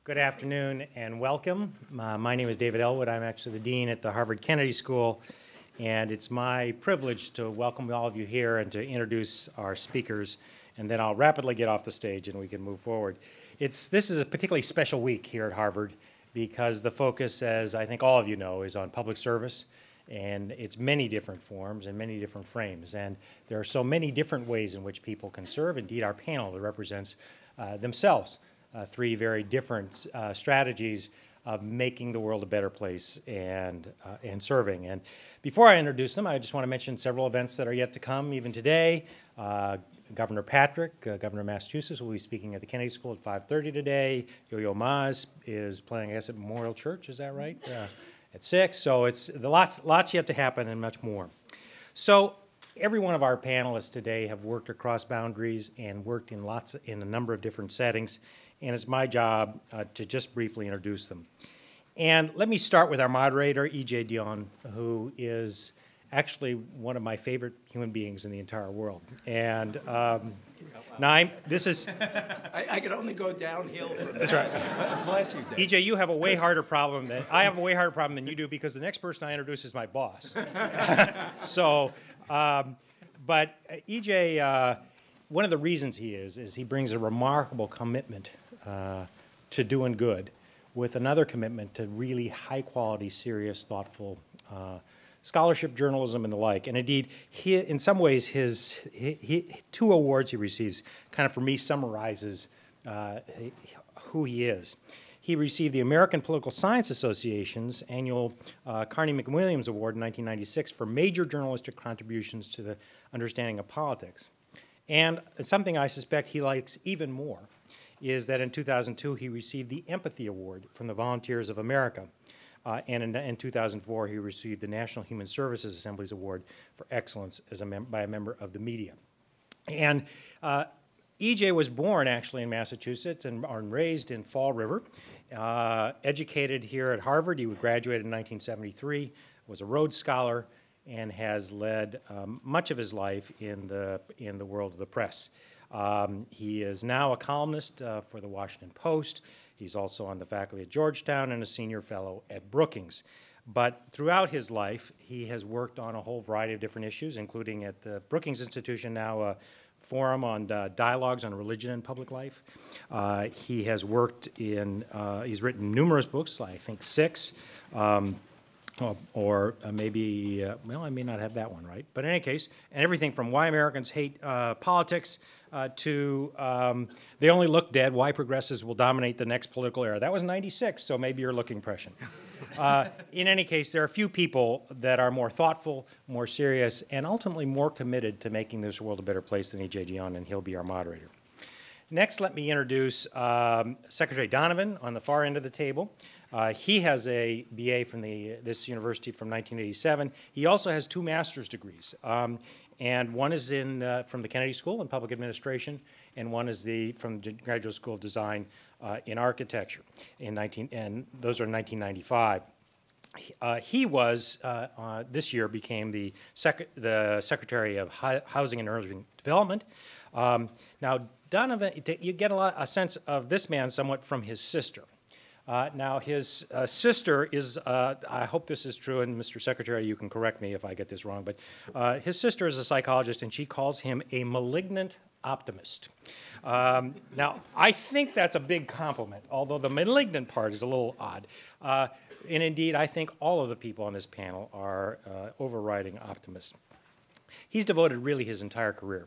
Good afternoon and welcome. My name is David Elwood. I'm actually the dean at the Harvard Kennedy School, and it's my privilege to welcome all of you here and to introduce our speakers, and then I'll rapidly get off the stage and we can move forward. This is a particularly special week here at Harvard because the focus, as I think all of you know, is on public service, and it's many different forms and many different frames, and there are so many different ways in which people can serve. Indeed, our panel represents themselves three very different strategies of making the world a better place and serving. And before I introduce them, I just want to mention several events that are yet to come, even today. Governor Patrick, Governor of Massachusetts, will be speaking at the Kennedy School at 5:30 today. Yo-Yo Ma is playing, I guess, at Memorial Church, is that right? At 6, so it's lots yet to happen and much more. So every one of our panelists today have worked across boundaries and worked in a number of different settings, and it's my job to just briefly introduce them. And let me start with our moderator, E.J. Dionne, who is actually one of my favorite human beings in the entire world. And now this is... I can only go downhill from that. That's right. Bless you, Dave. E.J., you have a way harder problem I have a way harder problem than you do, because the next person I introduce is my boss. So, but E.J., one of the reasons he is he brings a remarkable commitment to doing good with another commitment to really high-quality, serious, thoughtful scholarship, journalism, and the like. And indeed, in some ways, his two awards he receives kind of, for me, summarizes who he is. He received the American Political Science Association's annual Carney McWilliams Award in 1996 for major journalistic contributions to the understanding of politics. And something I suspect he likes even more is that in 2002 he received the Empathy Award from the Volunteers of America. And in 2004 he received the National Human Services Assembly's Award for Excellence by a member of the media. And E.J. was born actually in Massachusetts and raised in Fall River, educated here at Harvard. He graduated in 1973, was a Rhodes Scholar, and has led much of his life in the world of the press. He is now a columnist for the Washington Post. He's also on the faculty at Georgetown and a senior fellow at Brookings. But throughout his life, he has worked on a whole variety of different issues, including at the Brookings Institution, now a forum on dialogues on religion and public life. He has he's written numerous books, I think 6, or maybe, well, I may not have that one right. But in any case, and everything from Why Americans Hate Politics to They Only Look Dead, Why Progressives Will Dominate the Next Political Era. That was 96, so maybe you're looking prescient. In any case, there are a few people that are more thoughtful, more serious, and ultimately more committed to making this world a better place than E.J. Dionne, and he'll be our moderator. Next, let me introduce Secretary Donovan on the far end of the table. He has a BA from this university from 1987. He also has 2 master's degrees, and one is from the Kennedy School in Public Administration, and one is from the Graduate School of Design in Architecture. And those are in 1995. He was this year became the Secretary of Housing and Urban Development. Now, Donovan, you get a sense of this man somewhat from his sister. Now, his sister is, I hope this is true, and Mr. Secretary, you can correct me if I get this wrong, but his sister is a psychologist, and she calls him a malignant optimist. Now, I think that's a big compliment, although the malignant part is a little odd. And indeed, I think all of the people on this panel are overriding optimists. He's devoted really his entire career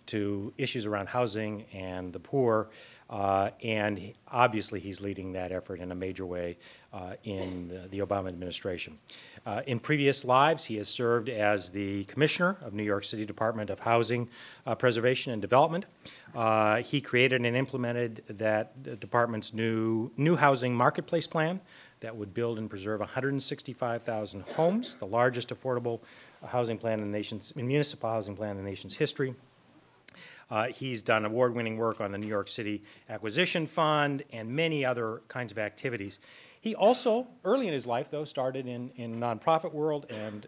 to issues around housing and the poor, and obviously he's leading that effort in a major way in the Obama administration. In previous lives, he has served as the commissioner of New York City Department of Housing Preservation and Development. He created and implemented that department's new housing marketplace plan that would build and preserve 165,000 homes, the largest affordable housing plan in the municipal housing plan in the nation's history. He's done award-winning work on the New York City Acquisition Fund and many other kinds of activities. He also, early in his life, though, started in nonprofit world and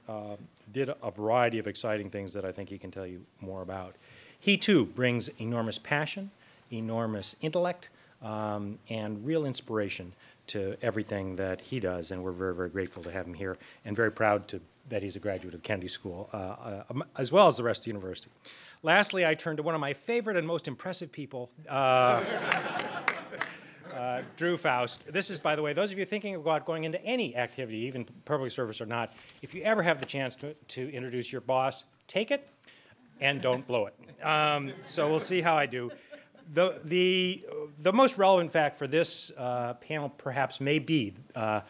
did a variety of exciting things that I think he can tell you more about. He, too, brings enormous passion, enormous intellect, and real inspiration to everything that he does, and we're very, very grateful to have him here, and very proud that he's a graduate of Kennedy School, as well as the rest of the university. Lastly, I turn to one of my favorite and most impressive people, Drew Faust. This is, by the way, those of you thinking about going into any activity, even public service or not, if you ever have the chance to introduce your boss, take it and don't blow it. So we'll see how I do. The most relevant fact for this panel perhaps may be the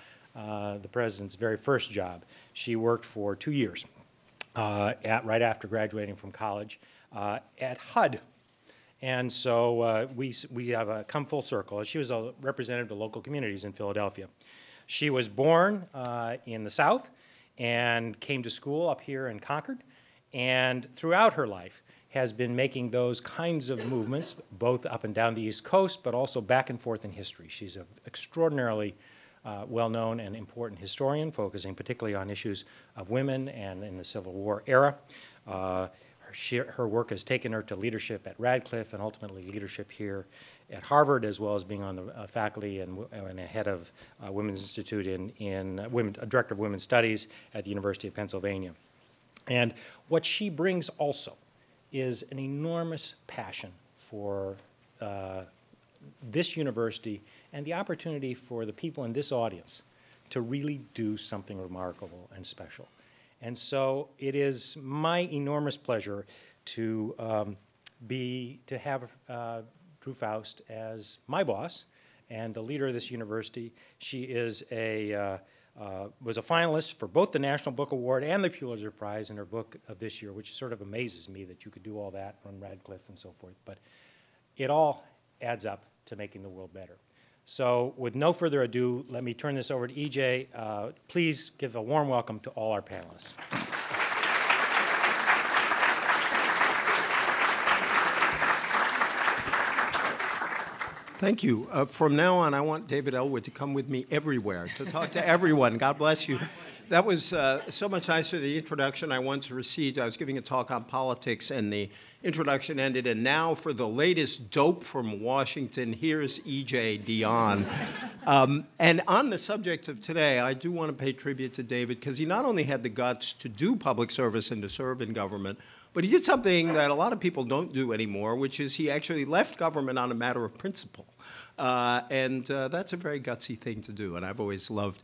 president's very first job. She worked for 2 years right after graduating from college at HUD. And so we have come full circle. She was a representative of local communities in Philadelphia. She was born in the South and came to school up here in Concord, and throughout her life has been making those kinds of movements, both up and down the East Coast, but also back and forth in history. She's an extraordinarily well-known and important historian, focusing particularly on issues of women and in the Civil War era. Her work has taken her to leadership at Radcliffe and ultimately leadership here at Harvard, as well as being on the faculty and a head of Women's Institute Director of Women's Studies at the University of Pennsylvania. And what she brings also is an enormous passion for this university and the opportunity for the people in this audience to really do something remarkable and special. And so it is my enormous pleasure to have Drew Faust as my boss and the leader of this university. She is was a finalist for both the National Book Award and the Pulitzer Prize in her book of this year, which sort of amazes me that you could do all that from Radcliffe and so forth. But it all adds up to making the world better. So with no further ado, let me turn this over to EJ. Please give a warm welcome to all our panelists. Thank you. From now on, I want David Ellwood to come with me everywhere, to talk to everyone. God bless you. That was so much nicer, the introduction I once received. I was giving a talk on politics, and the introduction ended, and now for the latest dope from Washington, here's E.J. Dionne. And on the subject of today, I do want to pay tribute to David, because he not only had the guts to do public service and to serve in government, but he did something that a lot of people don't do anymore, which is he actually left government on a matter of principle. And that's a very gutsy thing to do, and I've always loved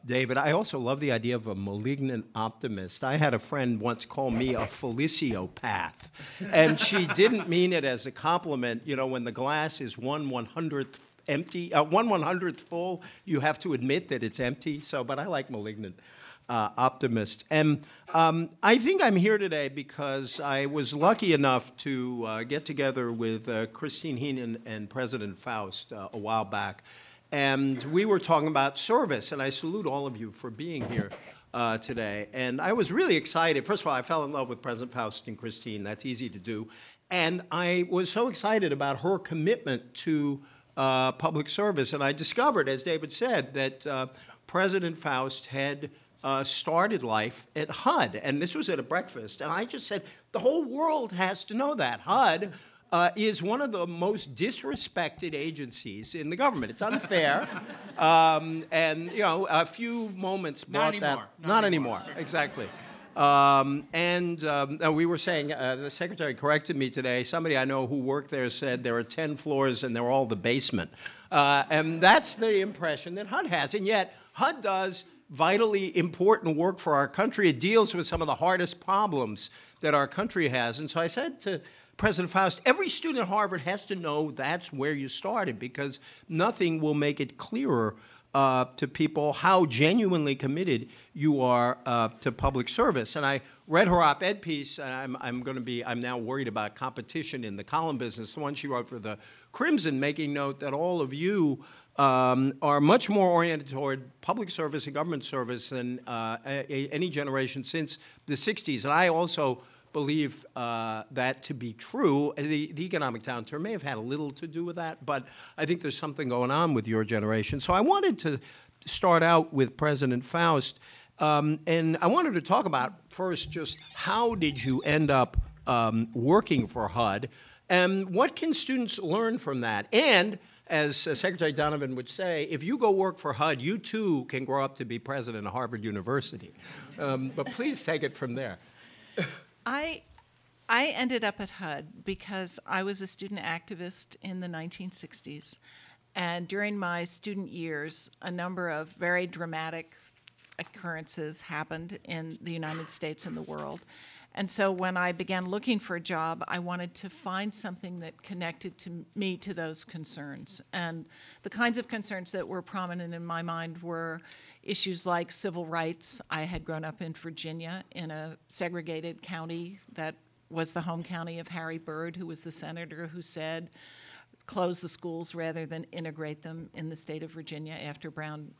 David. I also love the idea of a malignant optimist. I had a friend once call me a feliciopath, and she didn't mean it as a compliment. You know, when the glass is 1/100th empty, 1/100th full, you have to admit that it's empty. So, but I like malignant optimist. And I think I'm here today because I was lucky enough to get together with Christine Heenan and President Faust a while back. And we were talking about service, and I salute all of you for being here today. And I was really excited. First of all, I fell in love with President Faust and Christine. That's easy to do. And I was so excited about her commitment to public service. And I discovered, as David said, that President Faust had started life at HUD. And this was at a breakfast. And I just said, the whole world has to know that. HUD is one of the most disrespected agencies in the government. It's unfair. And, you know, a few moments brought that. Not anymore. Exactly. We were saying, the secretary corrected me today, somebody I know who worked there said there are 10 floors and they're all the basement. And that's the impression that HUD has. And yet, HUD does vitally important work for our country. It deals with some of the hardest problems that our country has. And so I said to President Faust, every student at Harvard has to know that's where you started, because nothing will make it clearer to people how genuinely committed you are to public service. And I read her op-ed piece, and I'm now worried about competition in the column business, the one she wrote for the Crimson, making note that all of you are much more oriented toward public service and government service than any generation since the 60s. And I also believe that to be true. The economic downturn may have had a little to do with that, but I think there's something going on with your generation. So I wanted to start out with President Faust, and I wanted to talk about first just how did you end up working for HUD, and what can students learn from that? And as Secretary Donovan would say, if you go work for HUD, you too can grow up to be president of Harvard University. But please take it from there. I ended up at HUD because I was a student activist in the 1960s. And during my student years, a number of very dramatic occurrences happened in the United States and the world. And so when I began looking for a job, I wanted to find something that connected to me to those concerns. And the kinds of concerns that were prominent in my mind were issues like civil rights. I had grown up in Virginia in a segregated county that was the home county of Harry Byrd, who was the senator who said, close the schools rather than integrate them in the state of Virginia after Brown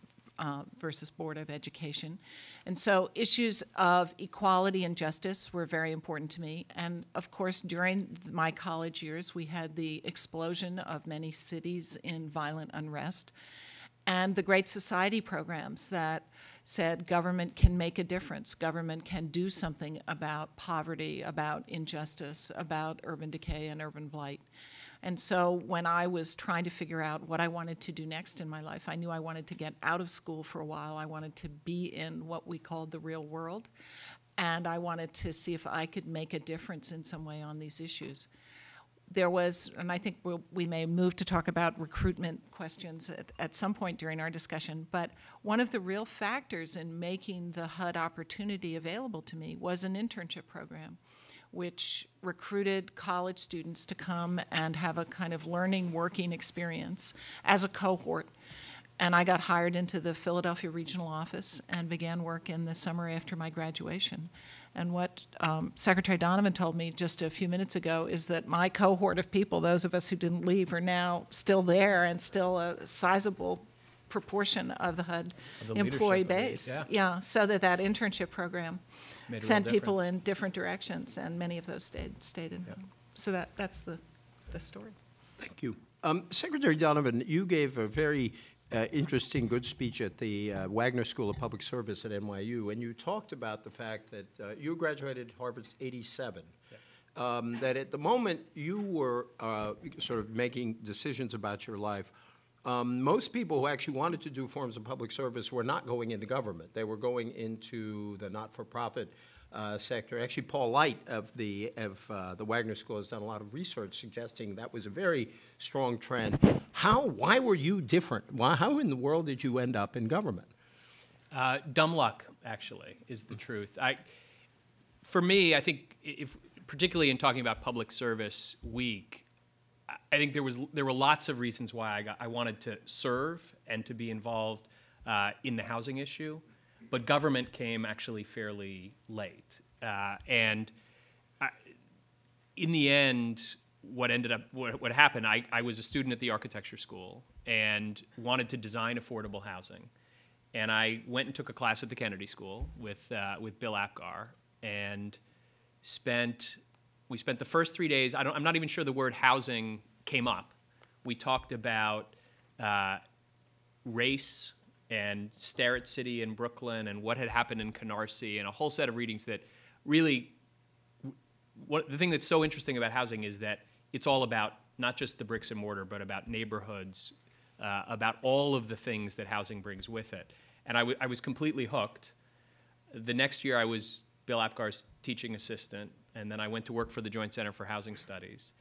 versus Board of Education. And so issues of equality and justice were very important to me. And of course, during my college years, we had the explosion of many cities in violent unrest and the Great Society programs that said government can make a difference, government can do something about poverty, about injustice, about urban decay and urban blight. And so when I was trying to figure out what I wanted to do next in my life, I knew I wanted to get out of school for a while. I wanted to be in what we called the real world, and I wanted to see if I could make a difference in some way on these issues. There was, and I think we may move to talk about recruitment questions at some point during our discussion, but one of the real factors in making the HUD opportunity available to me was an internship program, which recruited college students to come and have a kind of learning, working experience as a cohort. And I got hired into the Philadelphia regional office and began work in the summer after my graduation. And what Secretary Donovan told me just a few minutes ago is that my cohort of people, those of us who didn't leave, are now still there and still a sizable proportion of the HUD employee base. Yeah, so that internship program sent people in different directions, and many of those stayed in HUD. So that's the story. Thank you. Secretary Donovan, you gave a very interesting, good speech at the Wagner School of Public Service at NYU, and you talked about the fact that you graduated Harvard's '87. That at the moment you were sort of making decisions about your life, most people who actually wanted to do forms of public service were not going into government. They were going into the not-for-profit sector. Actually, Paul Light of the Wagner School has done a lot of research suggesting that was a very strong trend. Why were you different? How in the world did you end up in government? Dumb luck, actually, is the truth. For me, I think, particularly in talking about Public Service Week, I think there were lots of reasons why I wanted to serve and to be involved in the housing issue, but government came actually fairly late. And in the end, what happened, I was a student at the architecture school and wanted to design affordable housing. And I went and took a class at the Kennedy School with Bill Apgar, and we spent the first 3 days, I'm not even sure the word housing came up. We talked about race and Starrett City in Brooklyn and what had happened in Canarsie, and a whole set of readings that really, the thing that's so interesting about housing is that it's all about not just the bricks and mortar, but about neighborhoods, about all of the things that housing brings with it. And I was completely hooked. The next year I was Bill Apgar's teaching assistant, and then I went to work for the Joint Center for Housing Studies.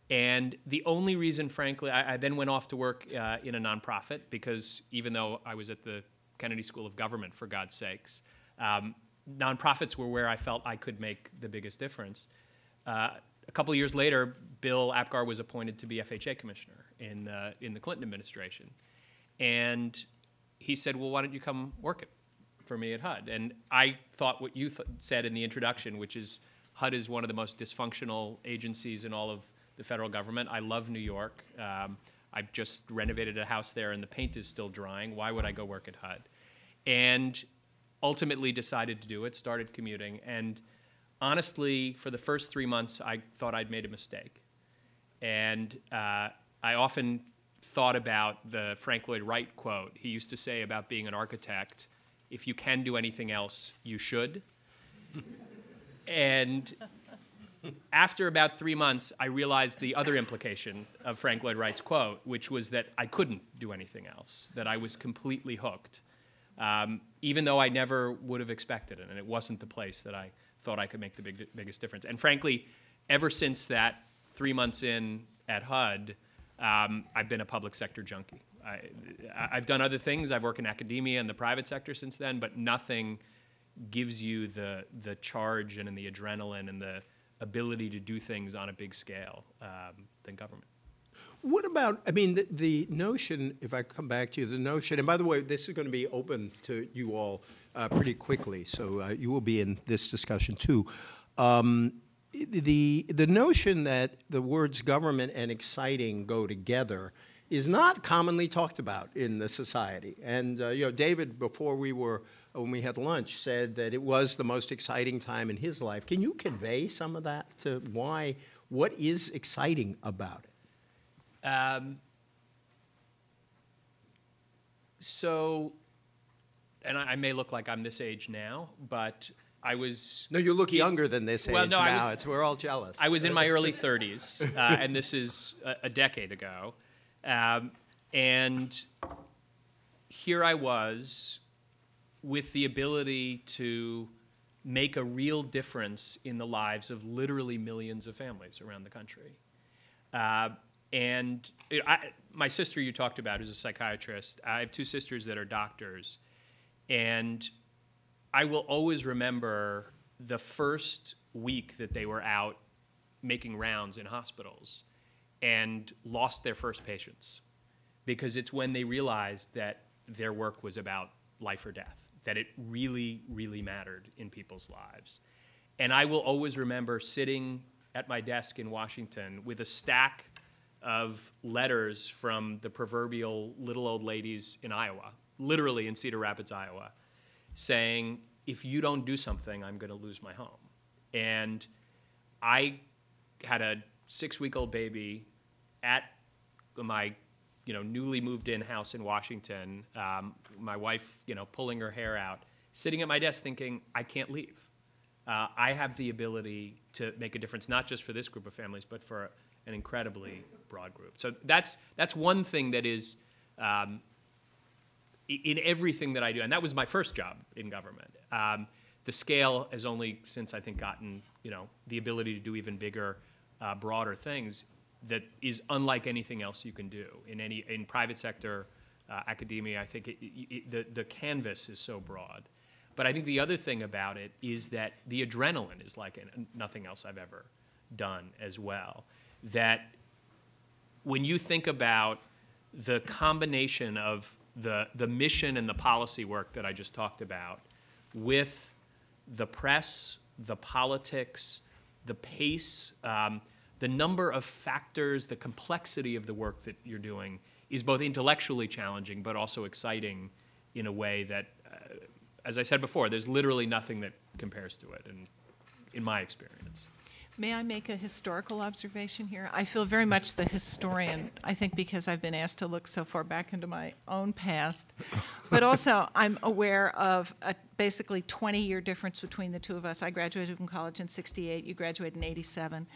And the only reason, frankly, I then went off to work in a nonprofit, because even though I was at the Kennedy School of Government, for God's sakes, nonprofits were where I felt I could make the biggest difference. A couple of years later, Bill Apgar was appointed to be FHA commissioner in the Clinton administration. And he said, well, why don't you come work for me at HUD? And I thought what you said in the introduction, which is HUD is one of the most dysfunctional agencies in all of the federal government. I love New York. I've just renovated a house there and the paint is still drying. Why would I go work at HUD? And ultimately decided to do it, started commuting. And honestly, for the first 3 months, I thought I'd made a mistake. And I often thought about the Frank Lloyd Wright quote. He used to say about being an architect, if you can do anything else, you should. And after about 3 months, I realized the other implication of Frank Lloyd Wright's quote, which was that I couldn't do anything else, that I was completely hooked, even though I never would have expected it, and it wasn't the place that I thought I could make the biggest difference. And frankly, ever since that 3 months in at HUD, I've been a public sector junkie. I've done other things. I've worked in academia and the private sector since then, but nothing gives you the charge and the adrenaline and the ability to do things on a big scale than government. What about, I mean, the notion, if I come back to you, the notion, and by the way, this is going to be open to you all pretty quickly, so you will be in this discussion too. The notion that the words government and exciting go together is not commonly talked about in the society. And David, when we had lunch, said that it was the most exciting time in his life. Can you convey some of that to what is exciting about it? So, and I may look like I'm this age now, but I was... No, you look younger than this age now. We're all jealous. I was in my early 30s, and this is a decade ago. And here I was with the ability to make a real difference in the lives of literally millions of families around the country. And my sister you talked about is a psychiatrist. I have two sisters that are doctors. And I will always remember the first week that they were out making rounds in hospitals and lost their first patients, because it's when they realized that their work was about life or death, that it really, really mattered in people's lives. And I will always remember sitting at my desk in Washington with a stack of letters from the proverbial little old ladies in Iowa, literally in Cedar Rapids, Iowa, saying, if you don't do something, I'm going to lose my home. And I had a 6-week-old baby at my newly moved in house in Washington, my wife pulling her hair out, sitting at my desk thinking, I can't leave. I have the ability to make a difference, not just for this group of families, but for an incredibly broad group. So that's one thing that is in everything that I do, and that was my first job in government. The scale has only since, I think, gotten the ability to do even bigger, broader things that is unlike anything else you can do in private sector, academia. I think the canvas is so broad. But I think the other thing about it is that the adrenaline is like nothing else I've ever done as well. That when you think about the combination of the mission and the policy work that I just talked about with the press, the politics, the pace, the number of factors, the complexity of the work that you're doing is both intellectually challenging but also exciting in a way that, as I said before, there's literally nothing that compares to it in my experience. May I make a historical observation here? I feel very much the historian, I think because I've been asked to look so far back into my own past. But also, I'm aware of a basically 20-year difference between the two of us. I graduated from college in '68, you graduated in '87.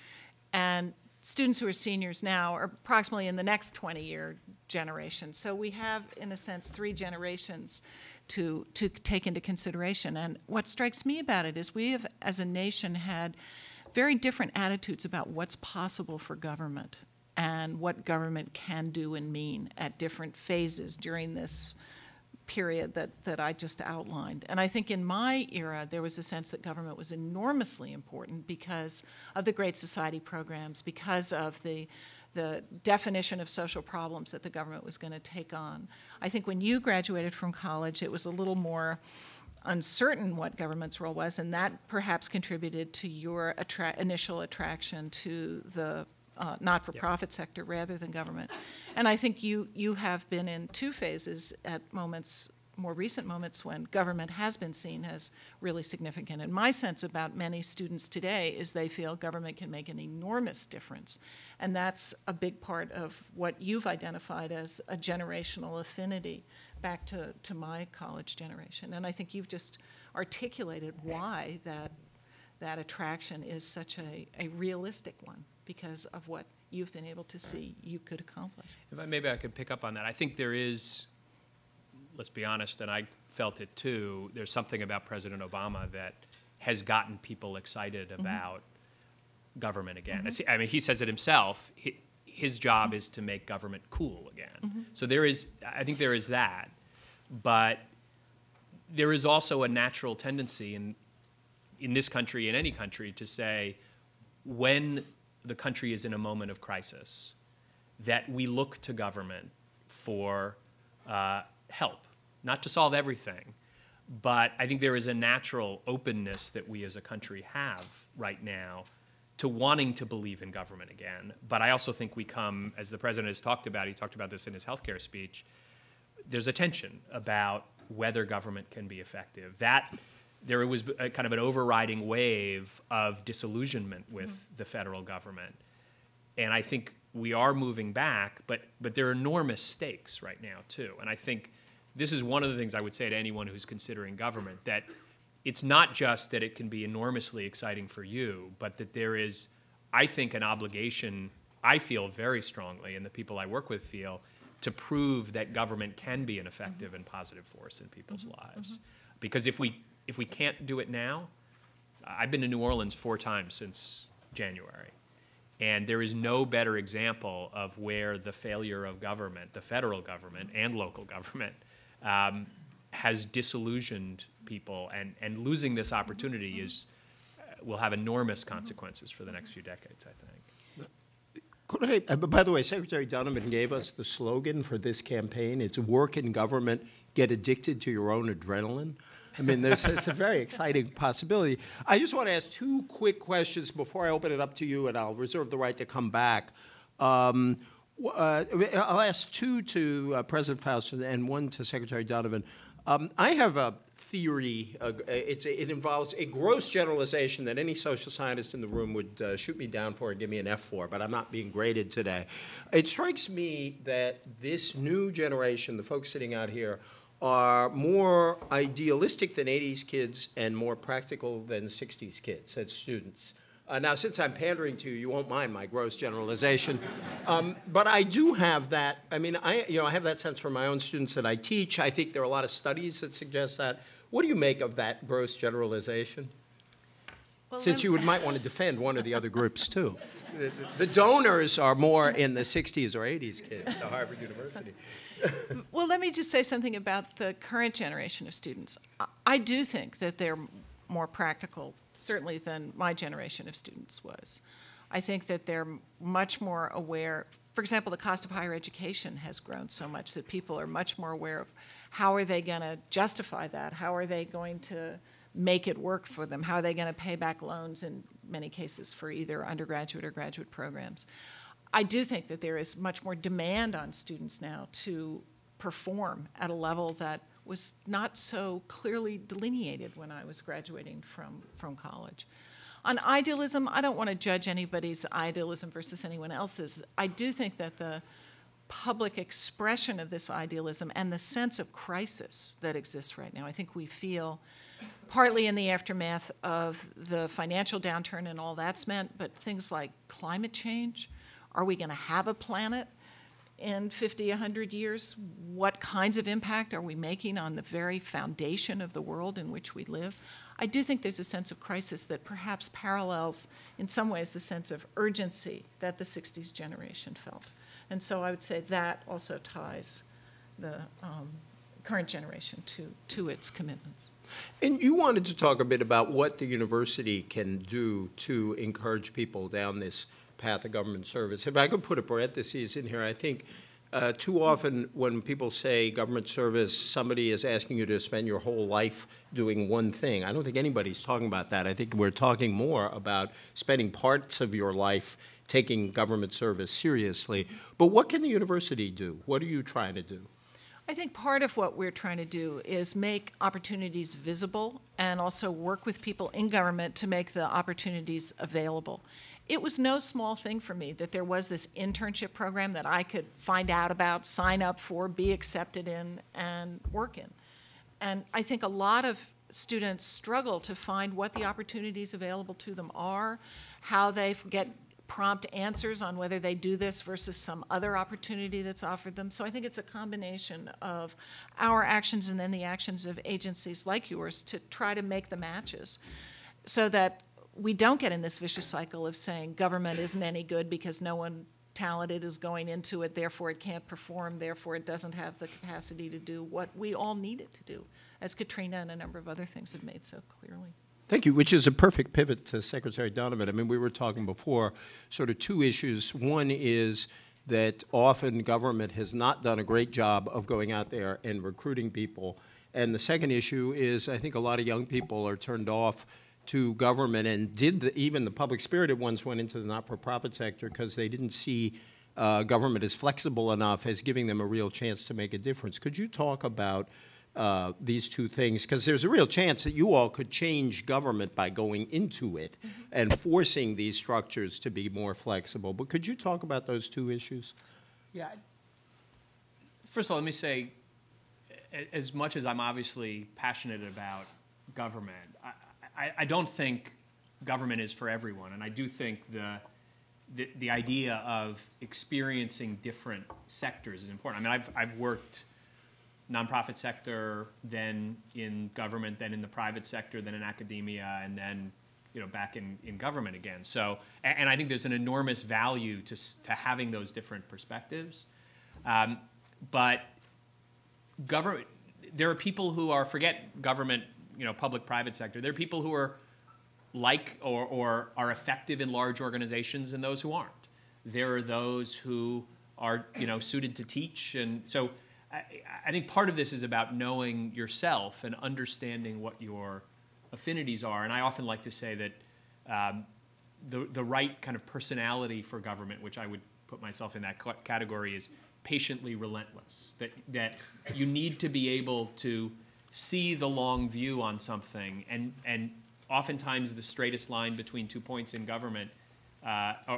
And students who are seniors now are approximately in the next 20-year generation. So we have, in a sense, 3 generations to take into consideration. And what strikes me about it is we have, as a nation, had very different attitudes about what's possible for government and what government can do and mean at different phases during this period that I just outlined. And I think in my era, there was a sense that government was enormously important because of the Great Society programs, because of the definition of social problems that the government was going to take on. I think when you graduated from college, it was a little more uncertain what government's role was, and that perhaps contributed to your initial attraction to the not-for-profit sector rather than government. And I think you have been in 2 phases at moments, more recent moments, when government has been seen as really significant. And my sense about many students today is they feel government can make an enormous difference. And that's a big part of what you've identified as a generational affinity back to my college generation. And I think you've just articulated why that attraction is such a realistic one because of what you've been able to see you could accomplish. Maybe I could pick up on that. I think there is, let's be honest, and I felt it too, there's something about President Obama that has gotten people excited about government again. I mean, he says it himself. His job is to make government cool again. So I think there is that. But there is also a natural tendency in this country, in any country, to say when the country is in a moment of crisis, that we look to government for help, not to solve everything. But I think there is a natural openness that we as a country have right now to wanting to believe in government again. But I also think we come, as the president has talked about, he talked about this in his healthcare speech, there's a tension about whether government can be effective. There was a kind of an overriding wave of disillusionment with the federal government. And I think we are moving back, but there are enormous stakes right now, too. And I think this is one of the things I would say to anyone who's considering government, that it's not just that it can be enormously exciting for you, but that there is, I think, an obligation, I feel very strongly, and the people I work with feel, to prove that government can be an effective and positive force in people's lives. Because if we can't do it now, I've been to New Orleans 4 times since January, and there is no better example of where the failure of government, the federal government and local government, has disillusioned people, and losing this opportunity will have enormous consequences for the next few decades, I think. By the way, Secretary Donovan gave us the slogan for this campaign. It's work in government, get addicted to your own adrenaline. I mean, it's a very exciting possibility. I just want to ask 2 quick questions before I open it up to you, and I'll reserve the right to come back. I'll ask 2 to President Faust and 1 to Secretary Donovan. I have a theory. It involves a gross generalization that any social scientist in the room would shoot me down for and give me an F for, but I'm not being graded today. It strikes me that this new generation, the folks sitting out here, are more idealistic than 80s kids and more practical than 60s kids as students. Now, since I'm pandering to you, you won't mind my gross generalization. But I do have that. I mean, I have that sense from my own students that I teach. I think there are a lot of studies that suggest that. What do you make of that gross generalization? Well, since you might want to defend one of the other groups, too. The donors are more in the 60s or 80s kids to Harvard University. Well, let me just say something about the current generation of students. I do think that they're more practical, certainly, than my generation of students was. I think that they're much more aware. For example, the cost of higher education has grown so much that people are much more aware of how are they going to justify that? How are they going to make it work for them? How are they going to pay back loans in many cases for either undergraduate or graduate programs? I do think that there is much more demand on students now to perform at a level that was not so clearly delineated when I was graduating from college. On idealism, I don't want to judge anybody's idealism versus anyone else's. I do think that the public expression of this idealism and the sense of crisis that exists right now, I think we feel partly in the aftermath of the financial downturn and all that's meant, but things like climate change. Are we going to have a planet in 50, 100 years? What kinds of impact are we making on the very foundation of the world in which we live? I do think there's a sense of crisis that perhaps parallels, in some ways, the sense of urgency that the 60s generation felt. And so I would say that also ties the current generation to its commitments. And you wanted to talk a bit about what the university can do to encourage people down this path of government service. If I could put a parenthesis in here, I think too often when people say government service, somebody is asking you to spend your whole life doing one thing. I don't think anybody's talking about that. I think we're talking more about spending parts of your life taking government service seriously. But what can the university do? What are you trying to do? I think part of what we're trying to do is make opportunities visible and also work with people in government to make the opportunities available. It was no small thing for me that there was this internship program that I could find out about, sign up for, be accepted in, and work in. And I think a lot of students struggle to find what the opportunities available to them are, how they get prompt answers on whether they do this versus some other opportunity that's offered them. So I think it's a combination of our actions and then the actions of agencies like yours to try to make the matches so that we don't get in this vicious cycle of saying government isn't any good because no one talented is going into it, therefore it can't perform, therefore it doesn't have the capacity to do what we all need it to do, as Katrina and a number of other things have made so clearly. Thank you, which is a perfect pivot to Secretary Donovan. I mean, we were talking before, sort of two issues. One is that often government has not done a great job of going out there and recruiting people. And the second issue is I think a lot of young people are turned off to government and even the public-spirited ones went into the not-for-profit sector because they didn't see government as flexible enough as giving them a real chance to make a difference. Could you talk about these two things? Because there's a real chance that you all could change government by going into it and forcing these structures to be more flexible. But could you talk about those two issues? Yeah. First of all, let me say, as much as I'm obviously passionate about government, I don't think government is for everyone, and I do think the idea of experiencing different sectors is important. I mean, I've worked nonprofit sector, then in government, then in the private sector, then in academia, and then back in government again. So, and I think there's an enormous value to having those different perspectives, but government. There are people who are forget government. Public-private sector. There are people who are like or are effective in large organizations and those who aren't. There are those who are, suited to teach. And so I think part of this is about knowing yourself and understanding what your affinities are. And I often like to say that the right kind of personality for government, which I would put myself in that category, is patiently relentless. That you need to be able to see the long view on something, and oftentimes the straightest line between 2 points in government,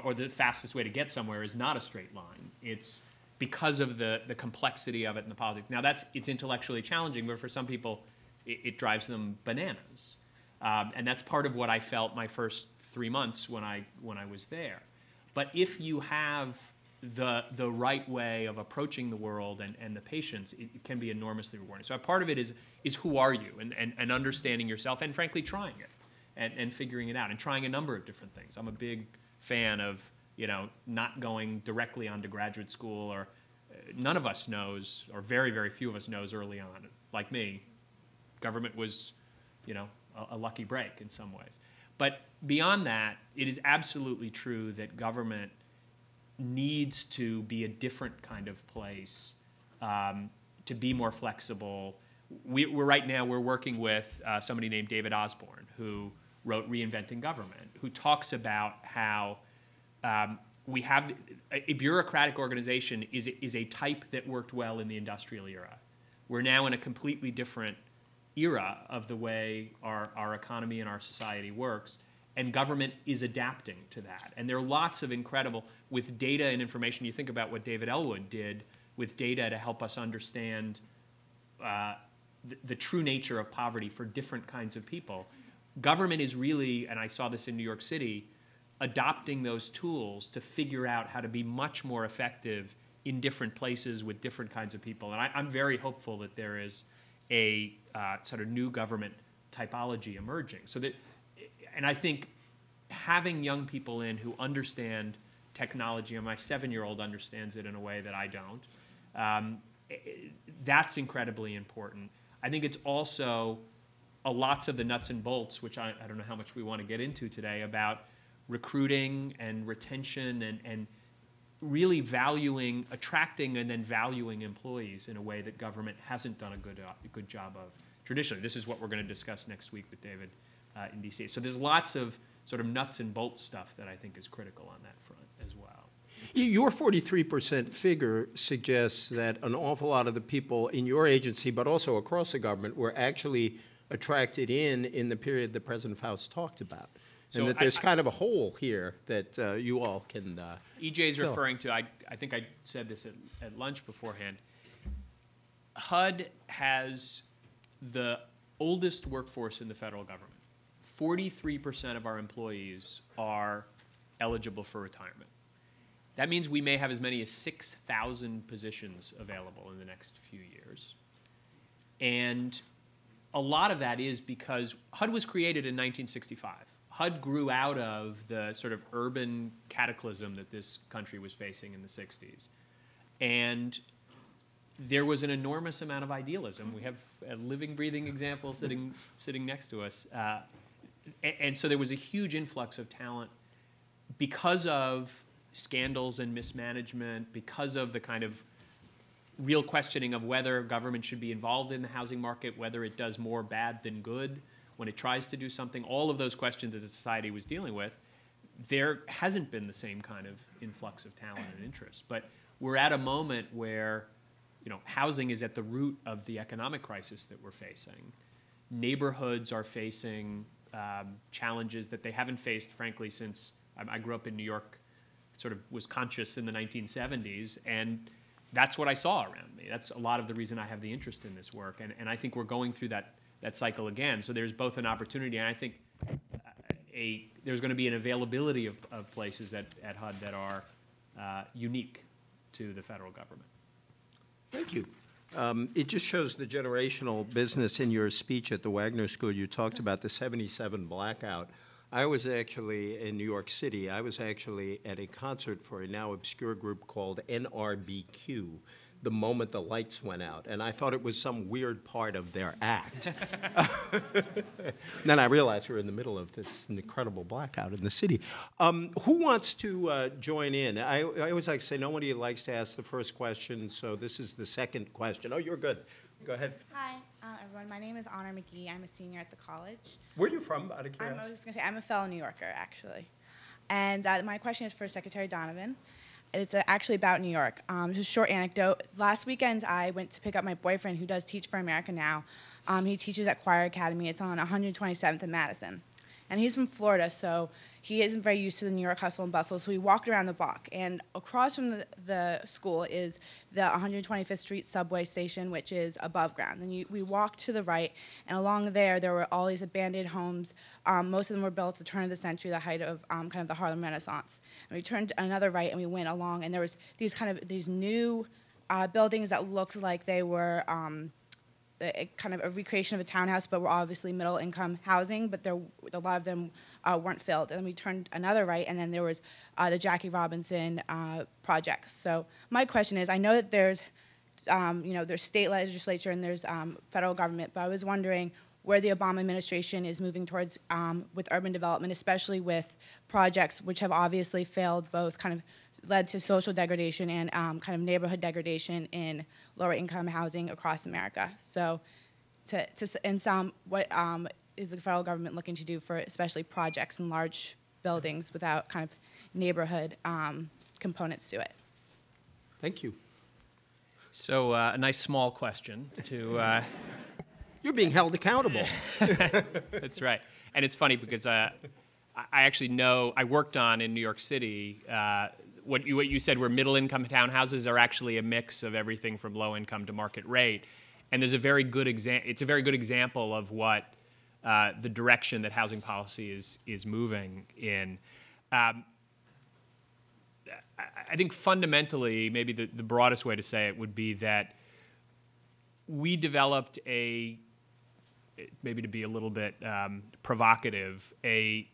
or the fastest way to get somewhere, is not a straight line. It's because of the complexity of it and the politics. Now it's intellectually challenging, but for some people it drives them bananas, and that's part of what I felt my first 3 months when I was there. But if you have the right way of approaching the world and the patience, it can be enormously rewarding. So a part of it is who are you, and understanding yourself, and frankly trying it and figuring it out and trying a number of different things. I'm a big fan of not going directly onto graduate school, or none of us knows, or very, very few of us knows early on. Like me, government was a lucky break in some ways. But beyond that, it is absolutely true that government needs to be a different kind of place, to be more flexible. We're working with somebody named David Osborne, who wrote Reinventing Government, who talks about how we have a bureaucratic organization is a type that worked well in the industrial era. We're now in a completely different era of the way our economy and our society works, and government is adapting to that. And there are lots of incredible, with data and information, you think about what David Ellwood did with data to help us understand the true nature of poverty for different kinds of people. Government is really, and I saw this in New York City, adopting those tools to figure out how to be much more effective in different places with different kinds of people. And I'm very hopeful that there is a sort of new government typology emerging. So that, and I think having young people in who understand technology, and my 7-year-old understands it in a way that I don't, that's incredibly important. I think it's also lots of the nuts and bolts, which I don't know how much we want to get into today, about recruiting and retention and really valuing, attracting and then valuing employees in a way that government hasn't done a good job of traditionally. This is what we're going to discuss next week with David in D.C. So there's lots of sort of nuts and bolts stuff that I think is critical on that front as well. Your 43% figure suggests that an awful lot of the people in your agency, but also across the government, were actually attracted in the period that President Faust talked about. So and that there's kind of a hole here that you all can EJ's fill. referring to, I think I said this at lunch beforehand, HUD has the oldest workforce in the federal government. 43% of our employees are eligible for retirement. That means we may have as many as 6,000 positions available in the next few years. And a lot of that is because HUD was created in 1965. HUD grew out of the sort of urban cataclysm that this country was facing in the 60s. And there was an enormous amount of idealism. We have a living, breathing example sitting next to us. And so there was a huge influx of talent because of scandals and mismanagement, because of the kind of real questioning of whether government should be involved in the housing market, whether it does more bad than good when it tries to do something, all of those questions that the society was dealing with. There hasn't been the same kind of influx of talent and interest. But we're at a moment where, you know, housing is at the root of the economic crisis that we're facing. Neighborhoods are facing challenges that they haven't faced, frankly, since I grew up in New York, sort of was conscious in the 1970s, and that's what I saw around me. That's a lot of the reason I have the interest in this work, and I think we're going through that cycle again. So there's both an opportunity, and I think there's going to be an availability of places at HUD that are unique to the federal government. Thank you. It just shows the generational business in your speech at the Wagner School. You talked about the '77 blackout. I was actually in New York City. I was actually at a concert for a now obscure group called NRBQ the moment the lights went out, and I thought it was some weird part of their act. Then I realized we were in the middle of this incredible blackout in the city. Who wants to join in? I always like to say nobody likes to ask the first question, so this is the second question. Oh, you're good. Go ahead. Hi, everyone. My name is Honor McGee. I'm a senior at the college. Where are you from, out of I curiosity? was going to say, I'm a fellow New Yorker, actually. And my question is for Secretary Donovan. It's actually about New York. Just a short anecdote. Last weekend, I went to pick up my boyfriend, who does Teach for America now. He teaches at Choir Academy. It's on 127th and Madison. And he's from Florida, so he isn't very used to the New York hustle and bustle, so we walked around the block. And across from the school is the 125th Street subway station, which is above ground. And we walked to the right, and along there were all these abandoned homes. Most of them were built at the turn of the century, the height of kind of the Harlem Renaissance. And we turned another right, and we went along, and there was these new buildings that looked like they were kind of a recreation of a townhouse, but were obviously middle-income housing, but a lot of them weren't filled. And then we turned another right, and then there was the Jackie Robinson projects. So my question is, I know that there's, there's state legislature and there's federal government, but I was wondering where the Obama administration is moving towards with urban development, especially with projects which have obviously failed, both kind of led to social degradation and kind of neighborhood degradation in lower income housing across America. So in sum, what is the federal government looking to do for especially projects and large buildings without kind of neighborhood components to it? Thank you. So a nice small question to... You're being held accountable. That's right. And it's funny because I actually know, I worked on in New York City, what you said were middle-income townhouses are actually a mix of everything from low-income to market rate. And there's a very good it's a very good example of what the direction that housing policy is moving in. I think fundamentally, maybe the broadest way to say it would be that we developed maybe to be a little bit provocative, a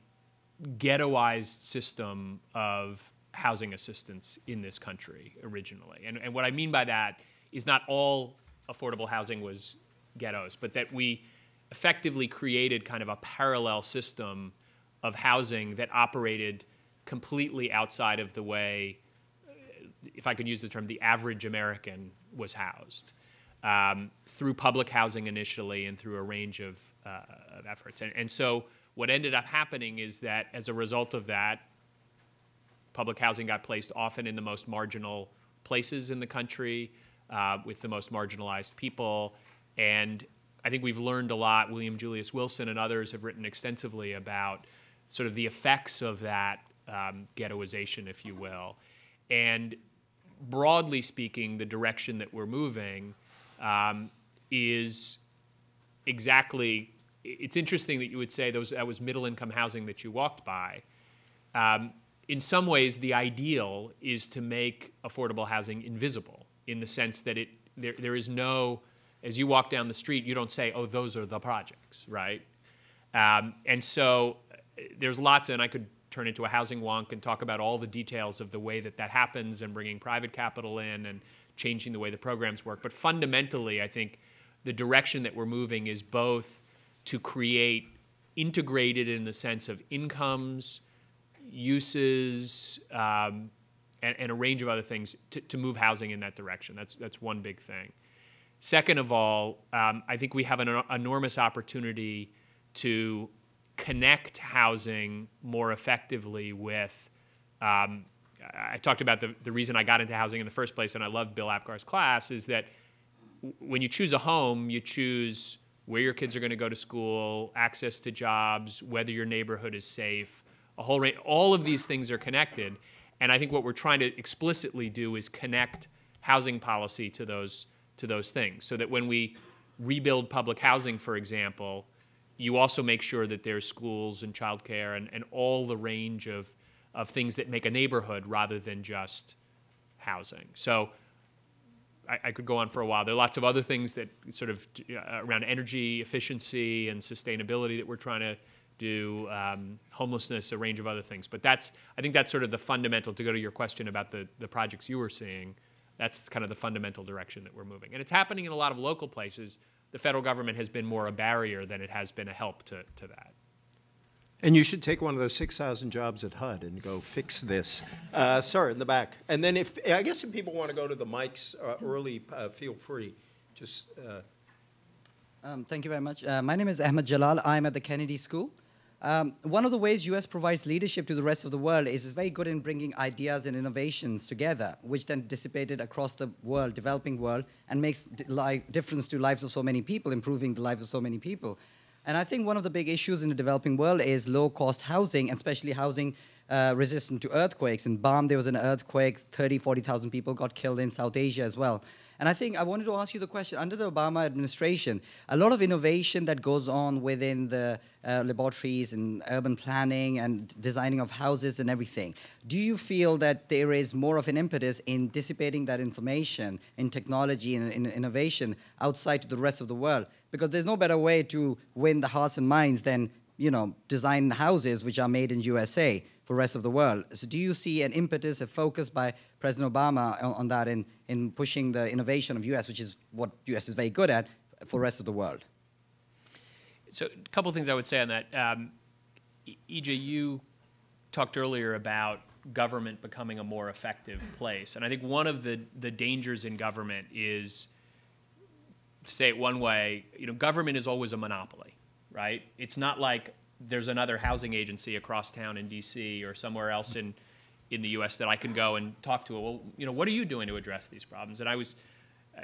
ghettoized system of housing assistance in this country originally. And what I mean by that is not all affordable housing was ghettos, but that we effectively created kind of a parallel system of housing that operated completely outside of the way, if I could use the term, the average American was housed. Through public housing initially and through a range of efforts. And so what ended up happening is that as a result of that, public housing got placed often in the most marginal places in the country with the most marginalized people. And I think we've learned a lot. William Julius Wilson and others have written extensively about sort of the effects of that ghettoization, if you will. And broadly speaking, the direction that we're moving is exactly. It's interesting that you would say that was middle-income housing that you walked by. In some ways, the ideal is to make affordable housing invisible, in the sense that there is no, as you walk down the street, you don't say, oh, those are the projects, right? And so there's lots, and I could turn into a housing wonk and talk about all the details of the way that happens and bringing private capital in and changing the way the programs work. But fundamentally, I think the direction that we're moving is both to create integrated in the sense of incomes, uses, and a range of other things to move housing in that direction. That's one big thing. Second of all, I think we have an enormous opportunity to connect housing more effectively with, I talked about the reason I got into housing in the first place, and I loved Bill Apgar's class, is that when you choose a home, you choose where your kids are going to go to school, access to jobs, whether your neighborhood is safe, all of these things are connected. And I think what we're trying to explicitly do is connect housing policy to those things, so that when we rebuild public housing, for example, you also make sure that there's schools and childcare and all the range of things that make a neighborhood rather than just housing. So I could go on for a while. There are lots of other things that sort of around energy efficiency and sustainability that we're trying to do, homelessness, a range of other things. But I think that's sort of the fundamental, to go to your question about the projects you were seeing, that's kind of the fundamental direction that we're moving. And it's happening in a lot of local places. The federal government has been more a barrier than it has been a help to that. And you should take one of those 6,000 jobs at HUD and go fix this. Sir, in the back. And then I guess if people want to go to the mics early, feel free. Just. Thank you very much. My name is Ahmed Jalal. I'm at the Kennedy School. One of the ways U.S. provides leadership to the rest of the world is it's very good in bringing ideas and innovations together, which then dissipated across the world, developing world, and makes difference to lives of so many people, improving the lives of so many people. And I think one of the big issues in the developing world is low-cost housing, especially housing resistant to earthquakes. In Bam, there was an earthquake, 30,000, 40,000 people got killed in South Asia as well. And I think I wanted to ask you the question, under the Obama administration, a lot of innovation that goes on within the laboratories and urban planning and designing of houses and everything. Do you feel that there is more of an impetus in dissipating that information in technology and in innovation outside to the rest of the world? Because there's no better way to win the hearts and minds than, design houses which are made in USA for the rest of the world. So do you see an impetus, a focus by President Obama on that in pushing the innovation of U.S., which is what U.S. is very good at, for the rest of the world? So a couple of things I would say on that. EJ, you talked earlier about government becoming a more effective place. And I think one of the dangers in government is, to say it one way, government is always a monopoly, right? It's not like there's another housing agency across town in D.C. or somewhere else in the U.S. that I can go and talk to. Well, what are you doing to address these problems? And I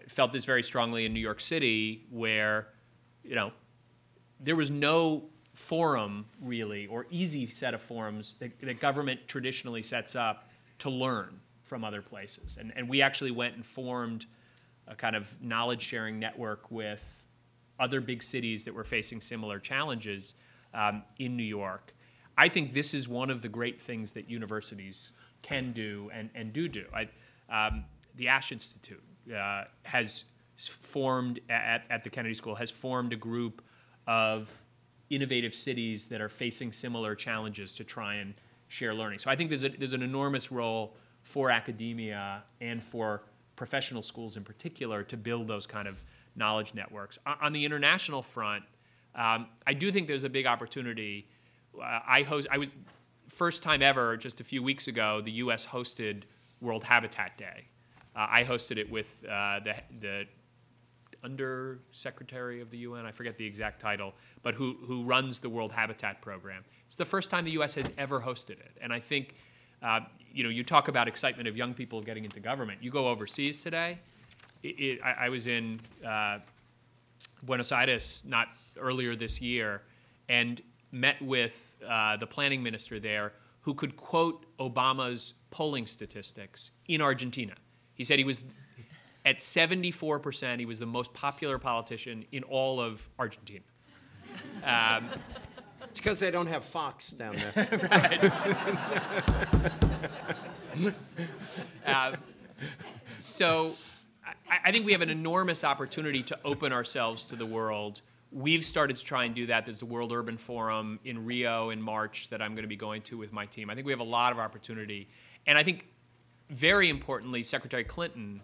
felt this very strongly in New York City, where, there was no forum, really, or easy set of forums that government traditionally sets up to learn from other places. And we actually went and formed a kind of knowledge-sharing network with other big cities that were facing similar challenges in New York. I think this is one of the great things that universities can do and do. The Ash Institute has formed, at the Kennedy School, has formed a group of innovative cities that are facing similar challenges to try and share learning. So I think there's an enormous role for academia and for professional schools in particular to build those kind of knowledge networks. On the international front, I do think there's a big opportunity. I was first time ever, just a few weeks ago, the U.S. hosted World Habitat Day. I hosted it with the Under Secretary of the UN, I forget the exact title, but who runs the World Habitat Program. It's the first time the U.S. has ever hosted it, and I think you talk about excitement of young people getting into government. You go overseas today. I was in Buenos Aires not earlier this year and met with the planning minister there, who could quote Obama's polling statistics in Argentina. He said he was At 74%, he was the most popular politician in all of Argentina. It's because they don't have Fox down there. So I think we have an enormous opportunity to open ourselves to the world. We've started to try and do that. There's the World Urban Forum in Rio in March that I'm going to be going to with my team. I think we have a lot of opportunity. And I think, very importantly, Secretary Clinton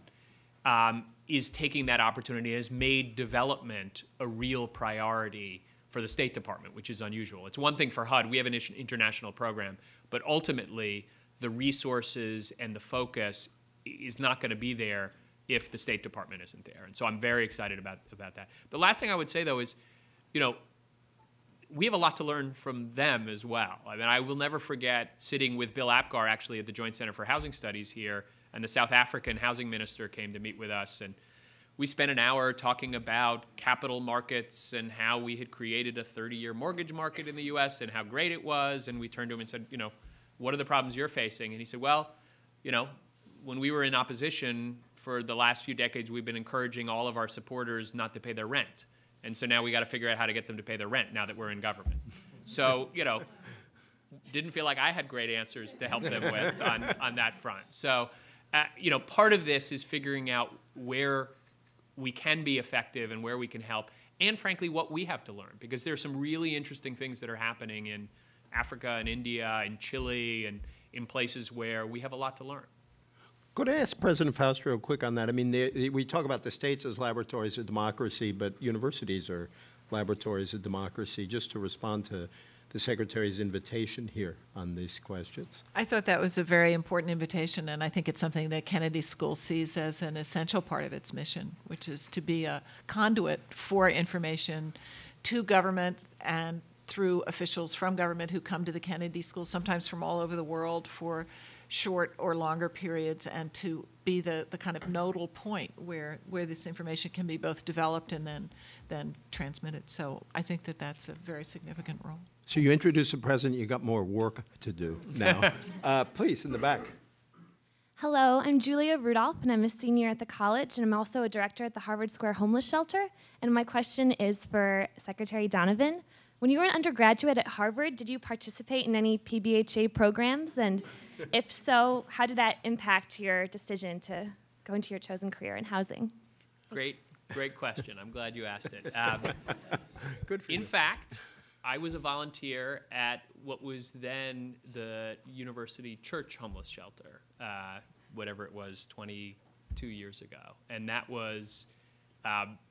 is taking that opportunity and has made development a real priority for the State Department, which is unusual. It's one thing for HUD. We have an international program. But ultimately, the resources and the focus is not going to be there if the State Department isn't there. And so I'm very excited about that. The last thing I would say, though, is, we have a lot to learn from them as well. I mean, I will never forget sitting with Bill Apgar, actually, at the Joint Center for Housing Studies here, and the South African housing minister came to meet with us, and we spent an hour talking about capital markets and how we had created a 30-year mortgage market in the U.S. and how great it was, and we turned to him and said, what are the problems you're facing? And he said, well, when we were in opposition for the last few decades, we've been encouraging all of our supporters not to pay their rent. And so now we got to figure out how to get them to pay their rent now that we're in government. So, didn't feel like I had great answers to help them with on that front. So, part of this is figuring out where we can be effective and where we can help, and frankly, what we have to learn. Because there are some really interesting things that are happening in Africa and India and Chile and in places where we have a lot to learn. Could I ask President Faust real quick on that? I mean, we talk about the states as laboratories of democracy, but universities are laboratories of democracy. Just to respond to the Secretary's invitation here on these questions. I thought that was a very important invitation, and I think it's something that Kennedy School sees as an essential part of its mission, which is to be a conduit for information to government and through officials from government who come to the Kennedy School, sometimes from all over the world for short or longer periods, and to be the kind of nodal point where this information can be both developed and then transmitted. So I think that that's a very significant role. So you introduced the president, you got more work to do now. Please, in the back. Hello, I'm Julia Rudolph, and I'm a senior at the college, and I'm also a director at the Harvard Square Homeless Shelter. And my question is for Secretary Donovan. When you were an undergraduate at Harvard, did you participate in any PBHA programs? And if so, how did that impact your decision to go into your chosen career in housing? Great question. I'm glad you asked it. Good for you. In fact, I was a volunteer at what was then the University Church Homeless Shelter, whatever it was, 22 years ago. And that was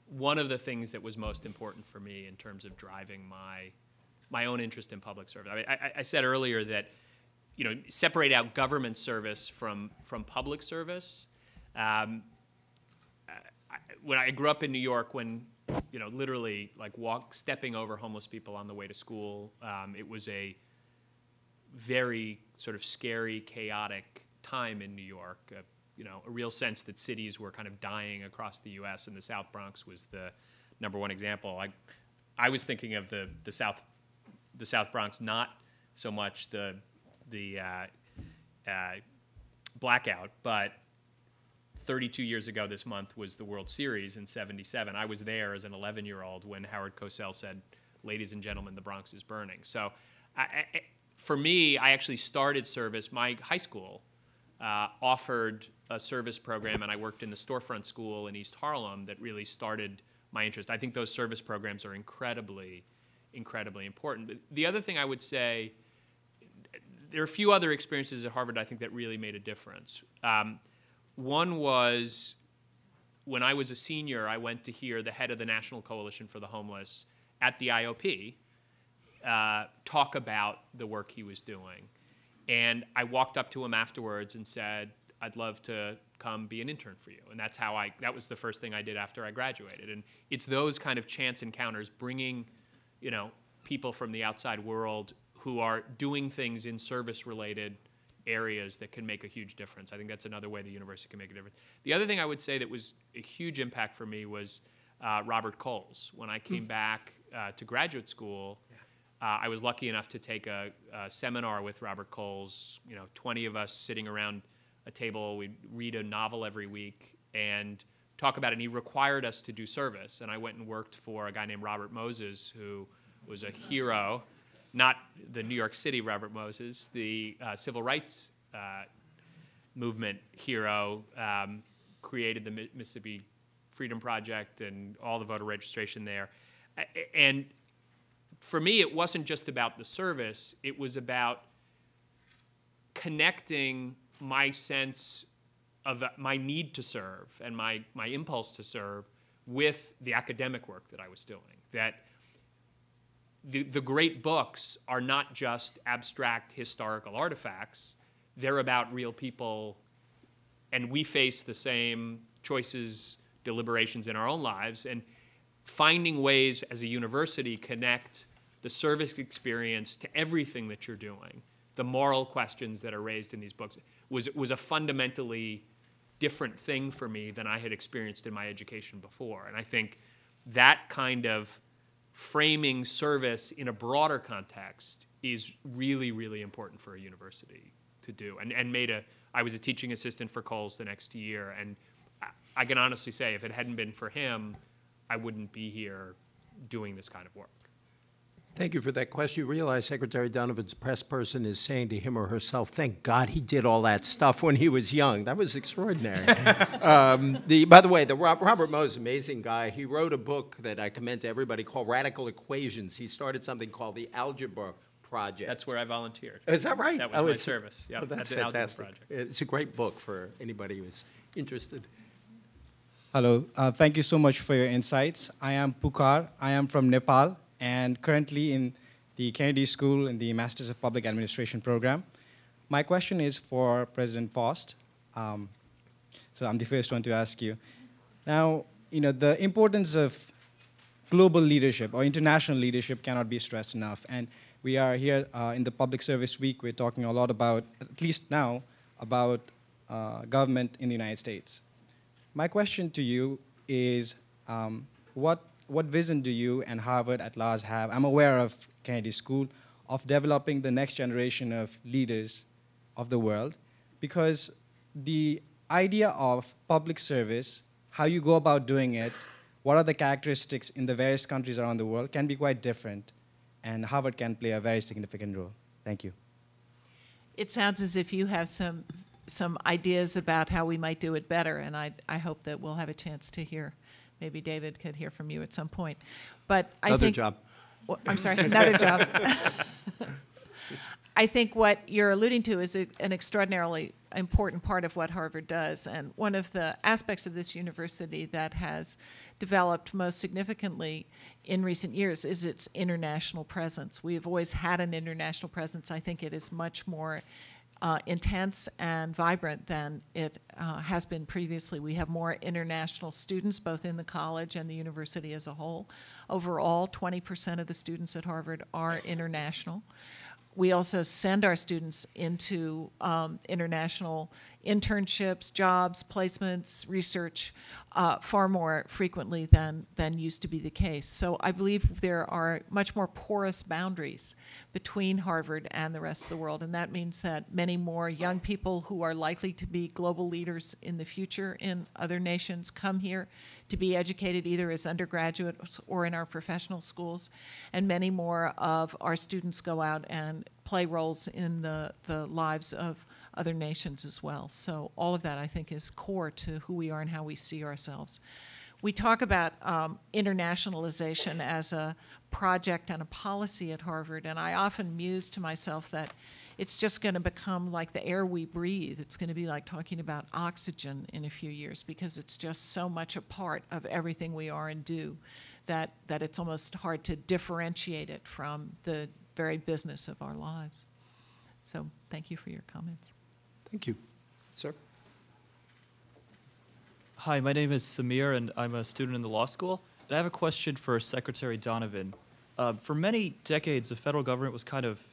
one of the things that was most important for me in terms of driving my own interest in public service. I mean, I said earlier that, separate out government service from public service. When I grew up in New York, when literally like stepping over homeless people on the way to school, it was a very sort of scary, chaotic time in New York. A real sense that cities were kind of dying across the U.S., and the South Bronx was the #1 example. I was thinking of the South Bronx, not so much the blackout, but 32 years ago this month was the World Series in '77. I was there as an 11-year-old when Howard Cosell said, "Ladies and gentlemen, the Bronx is burning." So for me, I actually started service. My high school offered a service program, and I worked in the storefront school in East Harlem that really started my interest. I think those service programs are incredibly, incredibly important. But the other thing I would say, there are a few other experiences at Harvard I think that really made a difference. One was when I was a senior, I went to hear the head of the National Coalition for the Homeless at the IOP talk about the work he was doing. And I walked up to him afterwards and said, "I'd love to come be an intern for you." And that's how that was the first thing I did after I graduated. And it's those kind of chance encounters, bringing, people from the outside world who are doing things in service-related areas that can make a huge difference. I think that's another way the university can make a difference. The other thing I would say that was a huge impact for me was Robert Coles. When I came back to graduate school, I was lucky enough to take a seminar with Robert Coles, 20 of us sitting around a table. We'd read a novel every week. And talk about it, and he required us to do service. And I went and worked for a guy named Robert Moses, who was a hero, not the New York City Robert Moses, the civil rights movement hero, created the Mississippi Freedom Project and all the voter registration there. And for me, it wasn't just about the service, it was about connecting my sense of my need to serve and my impulse to serve with the academic work that I was doing. That the great books are not just abstract historical artifacts, they're about real people, and we face the same choices, deliberations in our own lives, and finding ways as a university connect the service experience to everything that you're doing, the moral questions that are raised in these books, was a fundamentally different thing for me than I had experienced in my education before. And I think that kind of framing service in a broader context is really, really important for a university to do. And I was a teaching assistant for Coles the next year, and I can honestly say if it hadn't been for him, I wouldn't be here doing this kind of work. Thank you for that question. You realize Secretary Donovan's press person is saying to him or herself, thank God he did all that stuff when he was young. That was extraordinary. By the way, Robert Moses, amazing guy, he wrote a book that I commend to everybody called Radical Equations. He started something called the Algebra Project. That's where I volunteered. Is that right? That was my service. Yeah, that's an Algebra fantastic. project. It's a great book for anybody who's interested. Hello. Thank you so much for your insights. I am Pukar. I am from Nepal and currently in the Kennedy School in the Masters of Public Administration program. My question is for President Faust. So I'm the first one to ask you. Now, the importance of global leadership or international leadership cannot be stressed enough. And we are here in the Public Service Week. We're talking a lot about, at least now, about government in the United States. My question to you is, what vision do you and Harvard at large have? I'm aware of Kennedy School, of developing the next generation of leaders of the world, because the idea of public service, how you go about doing it, what are the characteristics in the various countries around the world can be quite different, and Harvard can play a very significant role. Thank you. It sounds as if you have some ideas about how we might do it better, and I hope that we'll have a chance to hear. Maybe David could hear from you at some point. But I think job. Well, I'm sorry, another job. I think what you're alluding to is an extraordinarily important part of what Harvard does. And one of the aspects of this university that has developed most significantly in recent years is its international presence. We've always had an international presence. I think it is much more intense and vibrant than it has been previously. We have more international students, both in the college and the university as a whole. Overall, 20% of the students at Harvard are international. We also send our students into international internships, jobs, placements, research far more frequently than used to be the case. So I believe there are much more porous boundaries between Harvard and the rest of the world, and that means that many more young people who are likely to be global leaders in the future in other nations come here to be educated either as undergraduates or in our professional schools, and many more of our students go out and play roles in the lives of other nations as well. So all of that, I think, is core to who we are and how we see ourselves. We talk about internationalization as a project and a policy at Harvard, and I often muse to myself that it's just going to become like the air we breathe. It's going to be like talking about oxygen in a few years, because it's just so much a part of everything we are and do that it's almost hard to differentiate it from the very business of our lives. So thank you for your comments. Thank you. Sir? Hi, my name is Samir, and I'm a student in the law school. And I have a question for Secretary Donovan. For many decades, the federal government was kind of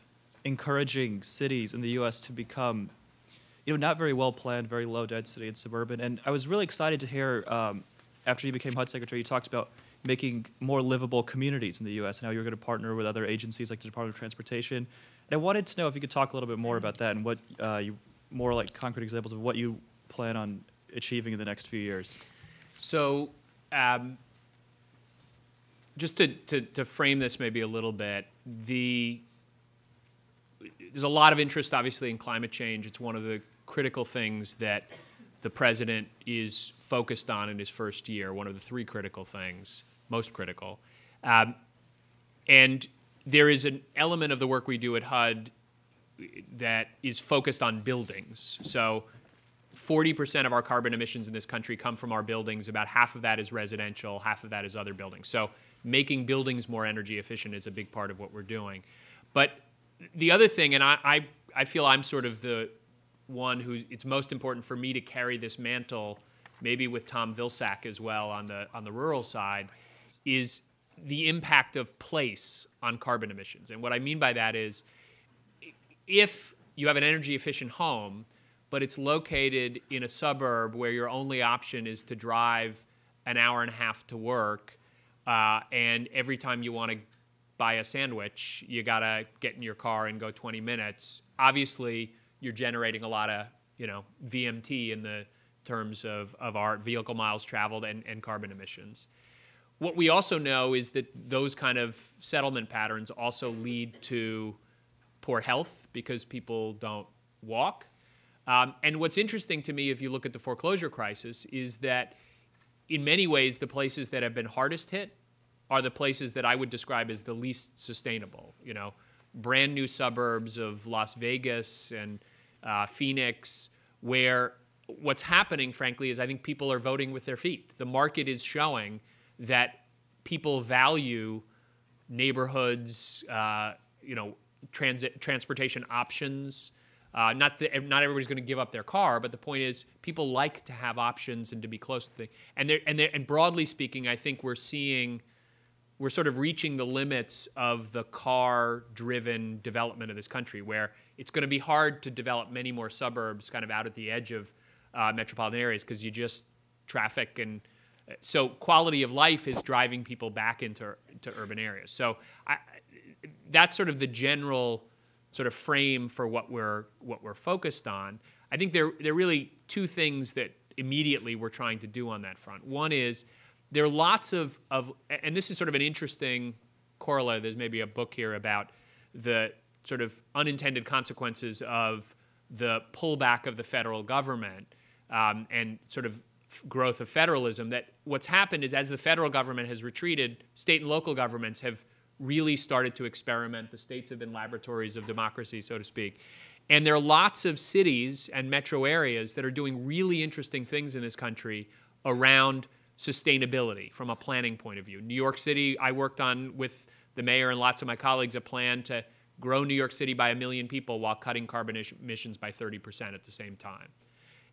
encouraging cities in the U.S. to become, not very well planned, very low density and suburban. And I was really excited to hear, after you became HUD Secretary, you talked about making more livable communities in the U.S. and how you're going to partner with other agencies like the Department of Transportation. And I wanted to know if you could talk a little bit more about that and what more like concrete examples of what you plan on achieving in the next few years. So just to frame this maybe a little bit, there's a lot of interest, obviously, in climate change. It's one of the critical things that the president is focused on in his first year, one of the three critical things, most critical. And there is an element of the work we do at HUD that is focused on buildings. So 40% of our carbon emissions in this country come from our buildings. About half of that is residential, half of that is other buildings. So making buildings more energy efficient is a big part of what we're doing. But the other thing, and I feel I'm sort of the one who it's most important for me to carry this mantle, maybe with Tom Vilsack as well on the rural side, is the impact of place on carbon emissions. And what I mean by that is, if you have an energy efficient home, but it's located in a suburb where your only option is to drive an hour and a half to work, and every time you want to buy a sandwich, you gotta get in your car and go 20 minutes. Obviously, you're generating a lot of VMT in the terms of our vehicle miles traveled and carbon emissions. What we also know is that those kind of settlement patterns also lead to poor health because people don't walk. And what's interesting to me, if you look at the foreclosure crisis, is that in many ways, the places that have been hardest hit are the places that I would describe as the least sustainable. Brand new suburbs of Las Vegas and Phoenix, where what's happening, frankly, is I think people are voting with their feet. The market is showing that people value neighborhoods, transportation options. Not everybody's going to give up their car, but the point is people like to have options and to be close to things. And broadly speaking, I think we're sort of reaching the limits of the car-driven development of this country, where it's going to be hard to develop many more suburbs kind of out at the edge of metropolitan areas because you just traffic and so quality of life is driving people back into urban areas. So that's sort of the general sort of frame for what we're focused on. I think there are really two things that immediately we're trying to do on that front. One is there are lots of and this is sort of an interesting corollary. There's maybe a book here about the sort of unintended consequences of the pullback of the federal government and sort of growth of federalism, that what's happened is as the federal government has retreated, state and local governments have really started to experiment. The states have been laboratories of democracy, so to speak. And there are lots of cities and metro areas that are doing really interesting things in this country around sustainability from a planning point of view. New York City, I worked on with the mayor and lots of my colleagues a plan to grow New York City by 1 million people while cutting carbon emissions by 30% at the same time.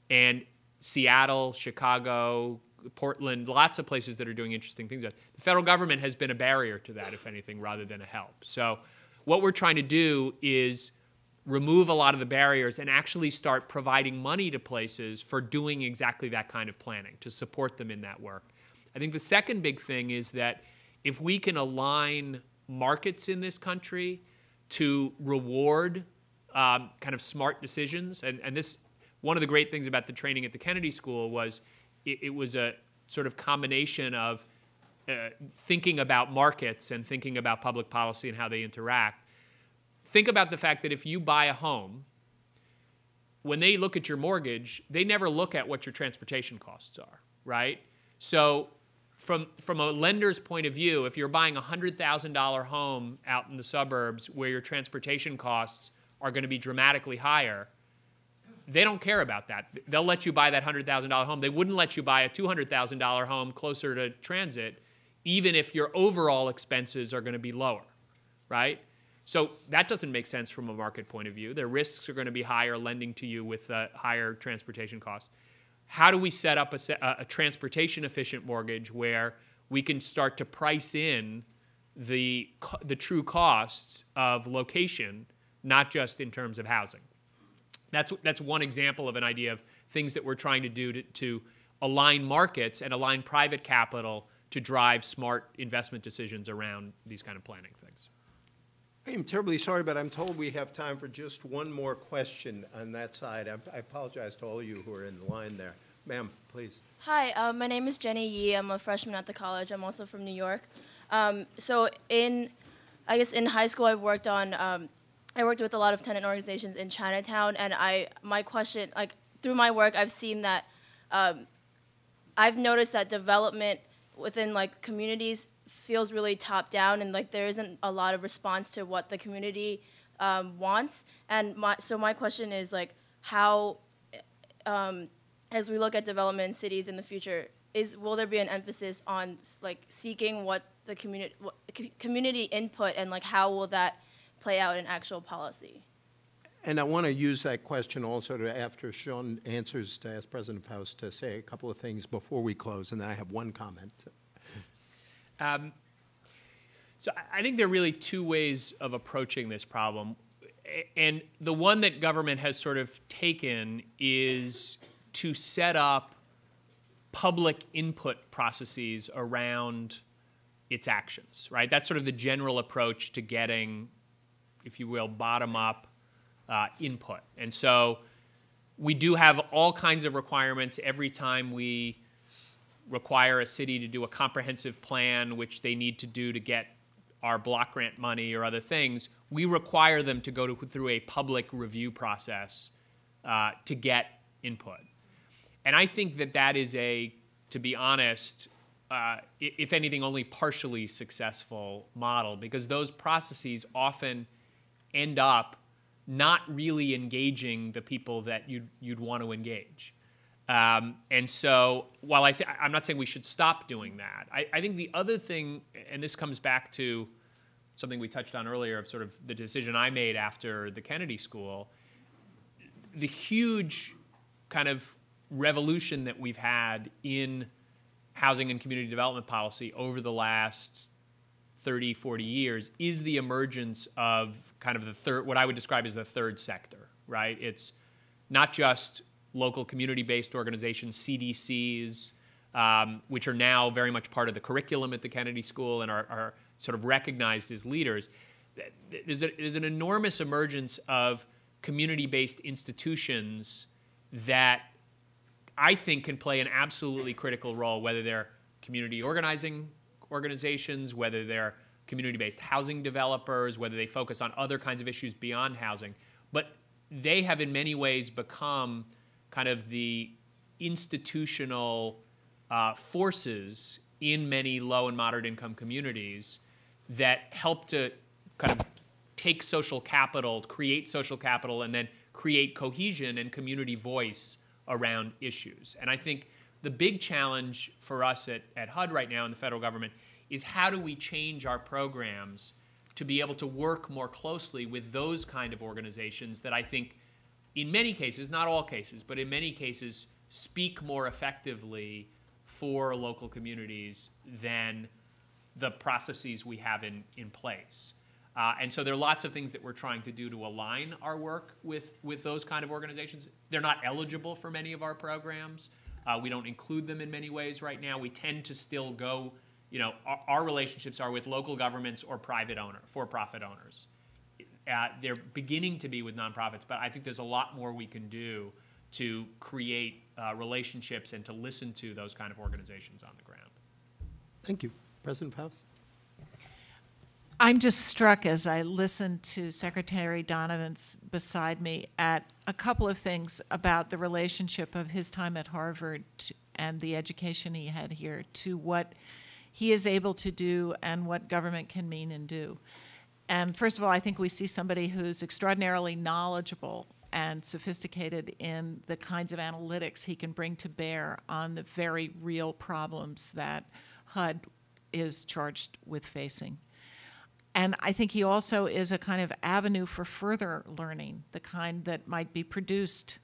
And Seattle, Chicago, Portland, lots of places that are doing interesting things. The federal government has been a barrier to that, if anything, rather than a help. So what we're trying to do is remove a lot of the barriers and actually start providing money to places for doing exactly that kind of planning, to support them in that work. I think the second big thing is that if we can align markets in this country to reward kind of smart decisions, and this, one of the great things about the training at the Kennedy School was it was a sort of combination of thinking about markets and thinking about public policy and how they interact. Think about the fact that if you buy a home, when they look at your mortgage, they never look at what your transportation costs are, right? So from a lender's point of view, if you're buying a $100,000 home out in the suburbs where your transportation costs are going to be dramatically higher, they don't care about that. They'll let you buy that $100,000 home. They wouldn't let you buy a $200,000 home closer to transit, even if your overall expenses are going to be lower, right? So that doesn't make sense from a market point of view. Their risks are going to be higher lending to you with higher transportation costs. How do we set up a transportation-efficient mortgage where we can start to price in the true costs of location, not just in terms of housing? That's one example of an idea of things that we're trying to do to align markets and align private capital to drive smart investment decisions around these kind of planning things. I am terribly sorry, but I'm told we have time for just one more question on that side. I apologize to all of you who are in the line there. Ma'am, please. Hi, my name is Jenny Yee. I'm a freshman at the college. I'm also from New York. So I guess in high school, I worked with a lot of tenant organizations in Chinatown, and my question, like through my work, I've seen that, I've noticed that development within like communities feels really top down, and like there isn't a lot of response to what the community wants. And so my question is like how, as we look at development in cities in the future, will there be an emphasis on like seeking what the community input, and like how will that play out in actual policy? And I want to use that question also to, after Shaun answers, to ask President Faust to say a couple of things before we close, and then I have one comment. So I think there are really two ways of approaching this problem. And the one that government has sort of taken is to set up public input processes around its actions, right? That's sort of the general approach to getting, if you will, bottom-up input. And so we do have all kinds of requirements every time we require a city to do a comprehensive plan, which they need to do to get our block grant money or other things. We require them to go through a public review process to get input. And I think that is to be honest, if anything, only partially successful model, because those processes often end up not really engaging the people that you'd want to engage. And so while I'm not saying we should stop doing that, I think the other thing, and this comes back to something we touched on earlier of sort of the decision I made after the Kennedy School, the huge kind of revolution that we've had in housing and community development policy over the last 30, 40 years is the emergence of kind of the third, what I would describe as the third sector, right? It's not just local community-based organizations, CDCs, which are now very much part of the curriculum at the Kennedy School and are sort of recognized as leaders. There's an enormous emergence of community-based institutions that I think can play an absolutely critical role, whether they're community organizing organizations, whether they're community-based housing developers, whether they focus on other kinds of issues beyond housing. But they have in many ways become kind of the institutional forces in many low and moderate income communities that help to kind of take social capital, create social capital, and then create cohesion and community voice around issues. And I think the big challenge for us at HUD right now in the federal government is how do we change our programs to be able to work more closely with those kind of organizations that I think in many cases, not all cases, but in many cases speak more effectively for local communities than the processes we have in place. And so there are lots of things that we're trying to do to align our work with those kind of organizations. They're not eligible for many of our programs. We don't include them in many ways right now. We tend to still go, our relationships are with local governments or private for-profit owners. They're beginning to be with nonprofits, but I think there's a lot more we can do to create relationships and to listen to those kind of organizations on the ground. Thank you. President Faust? I'm just struck as I listen to Secretary Donovan's beside me at a couple of things about the relationship of his time at Harvard and the education he had here to what he is able to do and what government can mean and do. And first of all, I think we see somebody who's extraordinarily knowledgeable and sophisticated in the kinds of analytics he can bring to bear on the very real problems that HUD is charged with facing. And I think he also is a kind of avenue for further learning, the kind that might be produced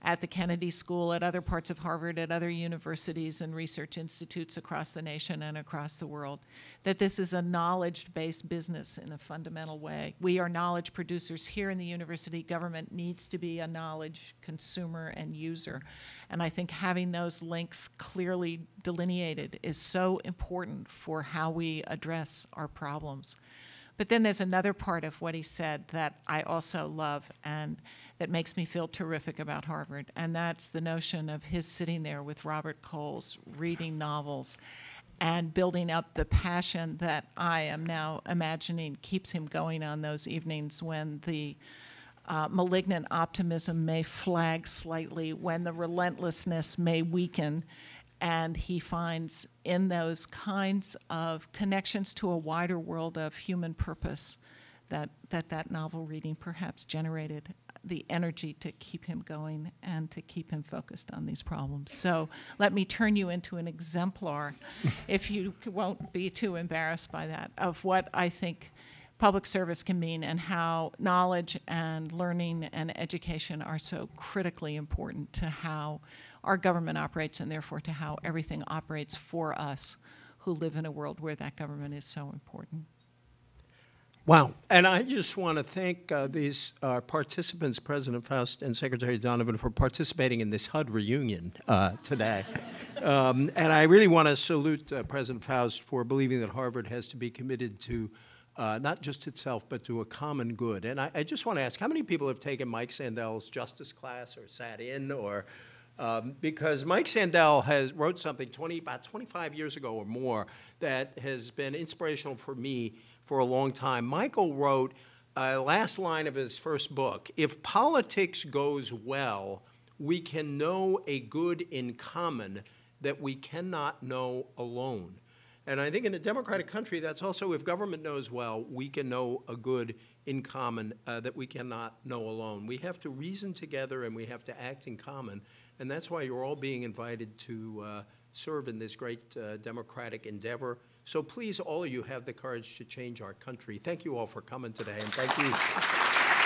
at the Kennedy School, at other parts of Harvard, at other universities and research institutes across the nation and across the world, that this is a knowledge-based business in a fundamental way. We are knowledge producers here in the university. Government needs to be a knowledge consumer and user. And I think having those links clearly delineated is so important for how we address our problems. But then there's another part of what he said that I also love, and that makes me feel terrific about Harvard, and that's the notion of his sitting there with Robert Coles, reading novels, and building up the passion that I am now imagining keeps him going on those evenings when the malignant optimism may flag slightly, when the relentlessness may weaken, and he finds in those kinds of connections to a wider world of human purpose that novel reading perhaps generated the energy to keep him going and to keep him focused on these problems. So let me turn you into an exemplar, if you won't be too embarrassed by that, of what I think public service can mean and how knowledge and learning and education are so critically important to how our government operates and therefore to how everything operates for us who live in a world where that government is so important. Wow. And I just want to thank these participants, President Faust and Secretary Donovan, for participating in this HUD reunion today. And I really want to salute President Faust for believing that Harvard has to be committed to not just itself, but to a common good. And I just want to ask, how many people have taken Mike Sandel's justice class or sat in? Or because Mike Sandel wrote something about 25 years ago or more that has been inspirational for me for a long time. Michael wrote last line of his first book, "If politics goes well, we can know a good in common that we cannot know alone." And I think in a democratic country, that's also, if government knows well, we can know a good in common that we cannot know alone. We have to reason together and we have to act in common. And that's why you're all being invited to serve in this great democratic endeavor. So please, all of you, have the courage to change our country. Thank you all for coming today, and thank you.